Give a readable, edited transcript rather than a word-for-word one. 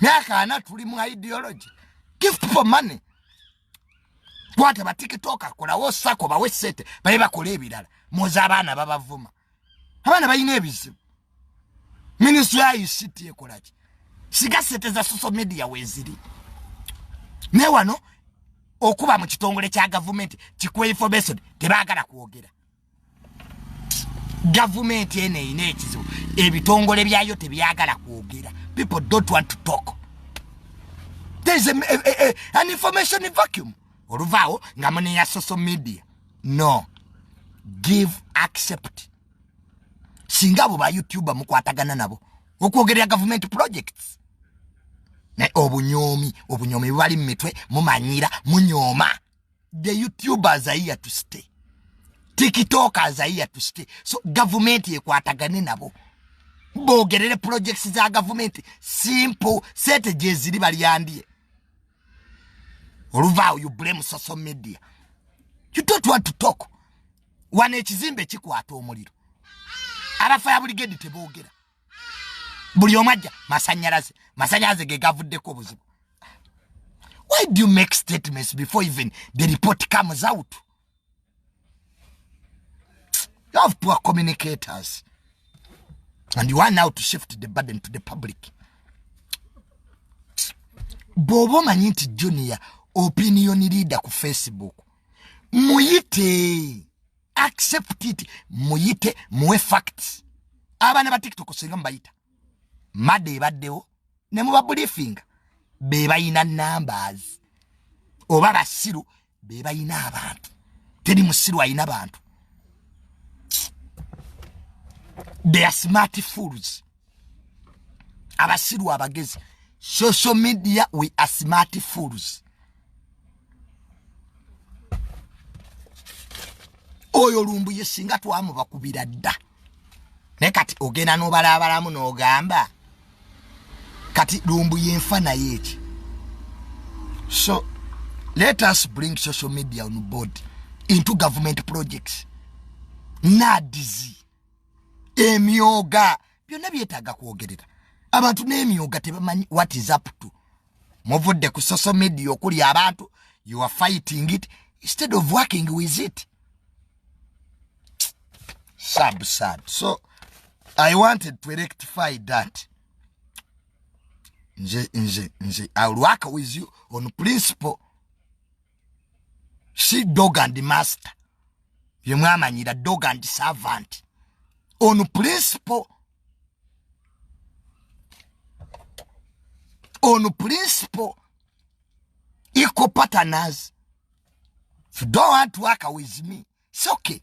Miaka ana tuli mu ideology. Give people money. Kwate ba TikTok kola wo sako ba wesete ba kola ebirala. Moza abana babavuma. Abana bayine ebizibu. Ministry ya ICT ekolaje. Sigasete za social media weziri. Ne wano okuba mu kitongole kya government kikwe information tebagala kuogera. Government ene ine ekizibu ebitongole byayo tebyagala kuogera. People don't want to talk. There's an information vacuum. Oluvao ngamane ya social media. No. Give, accept. Singabo ba YouTuber mukwatagana nabo. Okuogerera government projects. Ne obunyomi bali mitwe mumanyira munyoma. The YouTubers are here to stay. TikTokers are here to stay. So government yekwatagane nabo. Bogerere projects za government simple set jeziri baliandie. Oluvao you blame social media. You don't want to talk. Wane ekizimbe kikwata omuliro. Arafa ya brigade tebogera. Buli omajja masanyalaze ge gavuddeko obuzibu. Why do you make statements before even the report comes out? You have poor communicators. And you want now to shift the burden to the public. Bobo Manyinti Junior opinion leader ku Facebook. Muyite. Accept it. Muyite muwe facts. Abana ba TikTok singa mbayita. Made baddeo ne muba briefing. Beba ina numbers. Oba basiru beba ina abantu. Teri musiru ayina abantu. They are smart fools. Abasiru abagezi. Social media, we are smart fools. Oyo lumbu yesinga twamu bakubira dda. Ne kati ogena no balabalamu no gamba. Kati lumbu yenfana yechi. So, let us bring social media on board into government projects. Nadizi. Emyoga. Byonna byetaga kwogerera. Abantu n'emyoga tebamanyi what is up to. Movudde ku social media okuli abantu, you are fighting it instead of working with it. Sad. So, I wanted to rectify that. I will work with you on principle. See dog and the master. You mwamanyira dog and the servant. On principle. On principle. Equal partners. If you don't want to work with me, it's okay.